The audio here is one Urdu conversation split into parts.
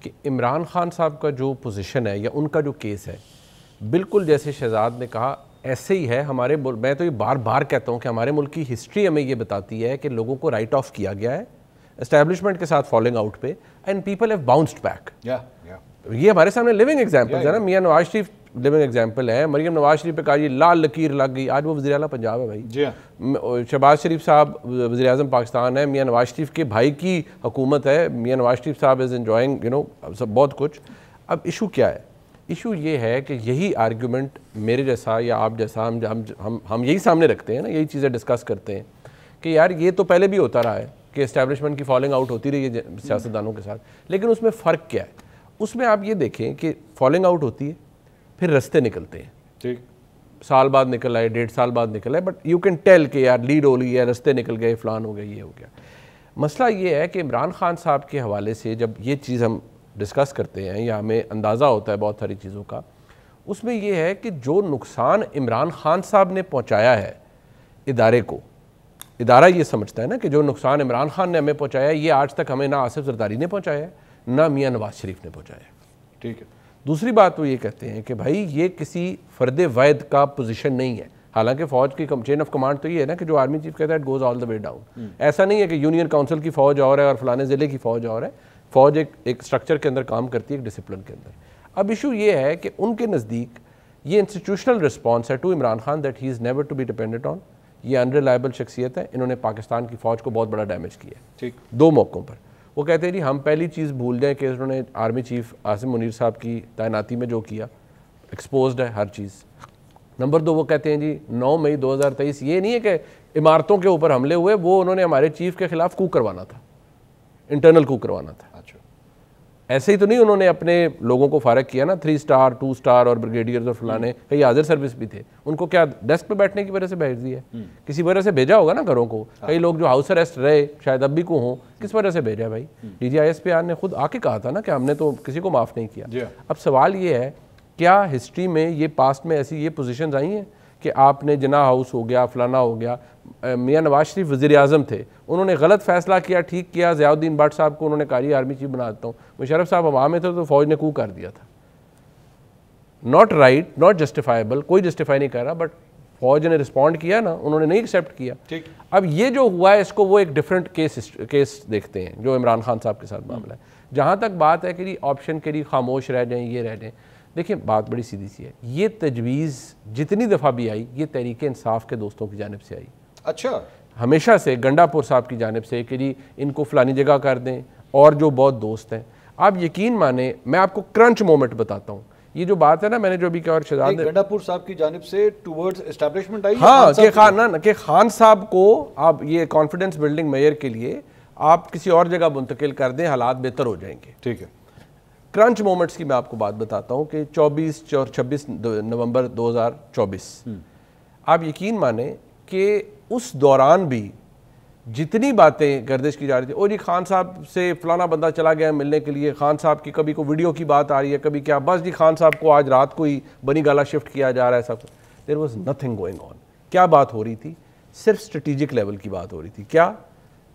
کہ عمران خان صاحب کا جو پوزیشن ہے یا ان کا جو کیس ہے بالکل جیسے شہزاد نے کہا ایسے ہی ہے. ہمارے میں تو یہ بار بار کہتا ہوں کہ ہمارے ملک کی ہسٹری ہمیں یہ بتاتی ہے کہ لوگوں کو رائٹ آف کیا گیا ہے اسٹیبلشمنٹ کے ساتھ فالنگ آؤٹ پہ اینڈ پیپل ہیو باؤنسڈ بیک. یہ ہمارے سامنے لیونگ ایگزامپلز ہیں نا. میاں نواز شریف لیونگ ایگزامپل ہے. مریم نواز شریف پہ کہا یہ لال لکیر لگ گئی, آج وہ وزیر اعلیٰ پنجاب ہے بھائی. شہباز شریف صاحب وزیر اعظم پاکستان ہے. میاں نواز شریف کے بھائی کی حکومت ہے. میاں نواز شریف صاحب از انجوائنگ بہت کچھ. اب ایشو کیا ہے؟ ایشو یہ ہے کہ یہی آرگیومنٹ میرے جیسا یا آپ جیسا ہم یہی سامنے رکھتے ہیں نا, یہی چیزیں ڈسکس کرتے ہیں کہ یار یہ تو پہلے بھی ہوتا رہا ہے کہ اسٹیبلشمنٹ کی فالنگ آؤٹ ہوتی رہی ہے سیاستدانوں کے ساتھ, لیکن اس میں فرق کیا ہے؟ اس میں آپ یہ دیکھیں کہ فالنگ آؤٹ ہوتی ہے پھر رستے نکلتے ہیں. ٹھیک, سال بعد نکل آئے, 1.5 سال بعد نکل آئے, بٹ یو کین ٹیل کہ یار لیڈ ہو لی ہے, رستے نکل گئے, فلان ہو گیا, یہ ہو گیا. مسئلہ یہ ہے کہ عمران خان صاحب کے حوالے سے جب یہ چیز ہم ڈسکس کرتے ہیں یا ہمیں اندازہ ہوتا ہے بہت ساری چیزوں کا, اس میں یہ ہے کہ جو نقصان عمران خان صاحب نے پہنچایا ہے ادارے کو, ادارہ یہ سمجھتا ہے نا کہ جو نقصان عمران خان نے ہمیں پہنچایا ہے یہ آج تک ہمیں نہ آصف زرداری نے پہنچایا ہے نہ میاں نواز شریف نے پہنچایا ہے. ٹھیک ہے. دوسری بات وہ یہ کہتے ہیں کہ بھائی یہ کسی فرد واحد کا پوزیشن نہیں ہے. حالانکہ فوج کی چین آف کمانڈ تو یہ ہے نا کہ جو آرمی چیف کہتا ہے it goes all the way down. ایسا نہیں ہے کہ یونین کاؤنسل کی فوج اور ہے اور فلانے ضلع کی فوج اور ہے. فوج ایک اسٹرکچر کے اندر کام کرتی ہے, ایک ڈسپلن کے اندر. اب ایشو یہ ہے کہ ان کے نزدیک یہ انسٹیٹیوشنل رسپانس ہے to Imran Khan that he is never to be dependent on. یہ انریلائبل شخصیت ہے, انہوں نے پاکستان کی فوج کو بہت بڑا ڈیمیج کیا ہے. ٹھیک, 2 موقعوں پر. وہ کہتے ہیں جی ہم پہلی چیز بھول جائیں کہ انہوں نے آرمی چیف عاصم منیر صاحب کی تعیناتی میں جو کیا ایکسپوزڈ ہے ہر چیز. نمبر 2 وہ کہتے ہیں جی 9 مئی 2023 یہ نہیں ہے کہ عمارتوں کے اوپر حملے ہوئے, وہ انہوں نے ہمارے چیف کے خلاف کو کروانا تھا, انٹرنل کو کروانا تھا. ایسے ہی تو نہیں انہوں نے اپنے لوگوں کو فارغ کیا نا, 3 سٹار 2 سٹار اور بریگیڈیئرز اور فلانے, کئی حاضر سروس بھی تھے, ان کو کیا ڈیسک پہ بیٹھنے کی وجہ سے بھیج دیا ہے؟ کسی وجہ سے بھیجا ہوگا نا گھروں کو. کئی لوگ جو ہاؤس اریسٹ رہے شاید اب بھی کو ہوں, کس وجہ سے بھیجا ہے بھائی؟ D G I S P R نے خود آ کے کہا تھا نا کہ ہم نے تو کسی کو معاف نہیں کیا. اب سوال یہ ہے کیا ہسٹری میں یہ پاسٹ میں ایسی یہ پوزیشنز آئی ہیں کہ آپ نے جناح ہاؤس ہو گیا فلانا ہو گیا, میاں نواز شریف وزیر اعظم تھے, انہوں نے غلط فیصلہ کیا, ٹھیک کیا, ضیاء الدین بٹ صاحب کو انہوں نے کاری آرمی چیف بنا دیتا ہوں, مشرف صاحب عوام میں تھے تو فوج نے کو کر دیا تھا. ناٹ رائٹ, ناٹ جسٹیفائیبل, کوئی جسٹیفائی نہیں کر رہا, بٹ فوج نے رسپونڈ کیا نا, انہوں نے نہیں ایکسیپٹ کیا. اب یہ جو ہوا ہے اس کو وہ ایک ڈفرینٹ کیس دیکھتے ہیں جو عمران خان صاحب کے ساتھ معاملہ ہے. جہاں تک بات ہے کہ جی آپشن کے لیے خاموش رہ جائیں, یہ رہ جائیں, دیکھیں بات بڑی سیدھی سی ہے. یہ تجویز جتنی دفعہ بھی آئی یہ تحریک انصاف کے دوستوں کی جانب سے آئی. اچھا, ہمیشہ سے گنڈا پور صاحب کی جانب سے کہ جی ان کو فلانی جگہ کر دیں, اور جو بہت دوست ہیں. آپ یقین مانیں, میں آپ کو کرنچ مومنٹ بتاتا ہوں, یہ جو بات ہے نا میں نے جو ابھی کہا, اور شہزاد نے گنڈا پور صاحب کی جانب سے ٹورڈز اسٹیبلشمنٹ آئی. ہاں کہ خان صاحب کو آپ یہ کانفیڈنس بلڈنگ میئر کے لیے آپ کسی اور جگہ منتقل کر دیں, حالات بہتر ہو جائیں گے. ٹھیک ہے. کرنچ مومنٹس کی میں آپ کو بات بتاتا ہوں کہ 24 اور 26 نومبر 2024 آپ یقین مانیں کہ اس دوران بھی جتنی باتیں گردش کی جا رہی تھی, او جی خان صاحب سے فلانا بندہ چلا گیا ملنے کے لیے, خان صاحب کی کبھی کوئی ویڈیو کی بات آ رہی ہے, کبھی کیا, بس جی خان صاحب کو آج رات کو ہی بنی گالا شفٹ کیا جا رہا ہے, سب. There was nothing going on. کیا بات ہو رہی تھی؟ صرف اسٹریٹجک لیول کی بات ہو رہی تھی. کیا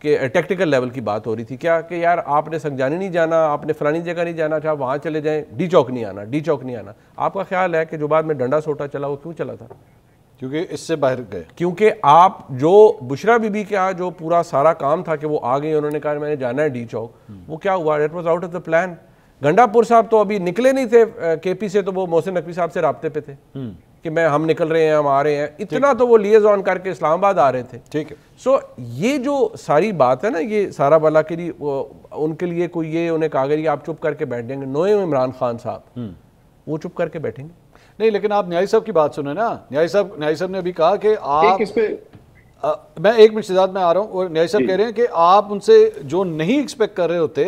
کہ ٹیکٹیکل لیول کی بات ہو رہی تھی. کیا کہ یار آپ نے سنگجانی نہیں جانا, آپ نے فلانی جگہ نہیں جانا, اچھا وہاں چلے جائیں, ڈی چوک نہیں آنا, ڈی چوک نہیں آنا. آپ کا خیال ہے کہ جو بعد میں ڈنڈا سوٹا چلا وہ کیوں چلا تھا؟ کیونکہ اس سے باہر گئے. کیونکہ آپ جو بشرا بی بی کا جو پورا سارا کام تھا کہ وہ آ گئی, انہوں نے کہا میں نے جانا ہے ڈی چوک, وہ کیا ہوا؟ It was out of the plan. Gandapur صاحب تو ابھی نکلے نہیں تھے کے پی سے, تو وہ محسن نقوی صاحب سے رابطے پہ تھے کہ ہم نکل رہے ہیں, ہم آ رہے ہیں, اتنا تو وہ لیزون کر کے اسلام آباد آ رہے تھے. ٹھیک ہے. سو یہ جو ساری بات ہے نا, یہ سارا والا کے لیے ان کے لیے کوئی یہ انہیں کہا گیا آپ چپ کر کے بیٹھ جائیں گے. نوئے عمران خان صاحب وہ چپ کر کے بیٹھیں گے نہیں. لیکن آپ نیائی صاحب کی بات سنیں نا, نیائی صاحب نے ابھی کہا کہ آپ, میں 1 منٹ شہزاد میں آ رہا ہوں, اور نیائی صاحب کہہ رہے ہیں کہ آپ ان سے جو نہیں ایکسپیکٹ کر رہے ہوتے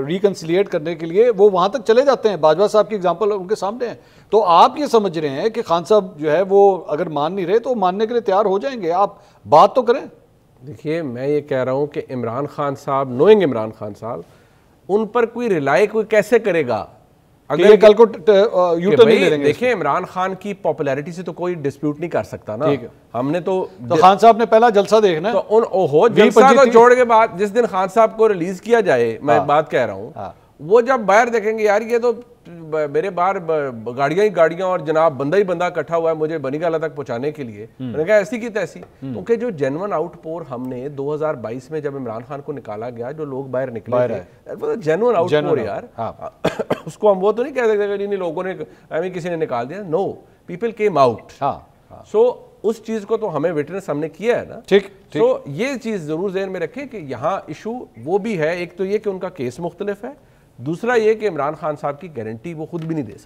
ریکنسیلیٹ کرنے کے لیے, وہ وہاں تک چلے جاتے ہیں. باجوہ صاحب کی اگزامپل ان کے سامنے ہے. تو آپ یہ سمجھ رہے ہیں کہ خان صاحب جو ہے وہ اگر مان نہیں رہے تو ماننے کے لیے تیار ہو جائیں گے. آپ بات تو کریں. دیکھیے میں یہ کہہ رہا ہوں کہ عمران خان صاحب, نوئنگ عمران خان صاحب, ان پر کوئی ریلائی کوئی کیسے کرے گا اگر کل کو یو ٹرن نہیں لے لیں گے. دیکھیں عمران خان کی پاپولیرٹی سے تو کوئی ڈسپیوٹ نہیں کر سکتا نا. ہم نے تو خان صاحب نے پہلا جلسہ دیکھنا ہے, تو جلسہ کو چھوڑ کے بعد جس دن خان صاحب کو ریلیز کیا جائے, میں بات کہہ رہا ہوں, وہ جب باہر دیکھیں گے یار یہ تو میرے باہر گاڑیاں ہی گاڑیاں اور جناب بندہ ہی بندہ اکٹھا ہوا ہے مجھے بنی گالہ تک پہنچانے کے لیے، میں نے کہا ایسی کی تیسی. کیونکہ جو جینون آؤٹ پور ہم نے 2022 میں جب عمران خان کو نکالا گیا، جو لوگ باہر نکلے تھے جینون آؤٹ پور یار، اس کو ہم وہ تو نہیں کہہ سکتے کہ لوگوں نے کسی نے نکال دیا. نو، پیپل کیم آؤٹ. سو اس چیز کو تو ہمیں وٹنس ہم نے کیا ہے نا. تو یہ چیز ضرور ذہن میں رکھیں کہ یہاں ایشو وہ بھی ہے، ایک تو یہ کہ ان کا کیس مختلف ہے، دوسرا یہ کہ عمران خان صاحب کی گارنٹی وہ خود بھی نہیں دے سکتے.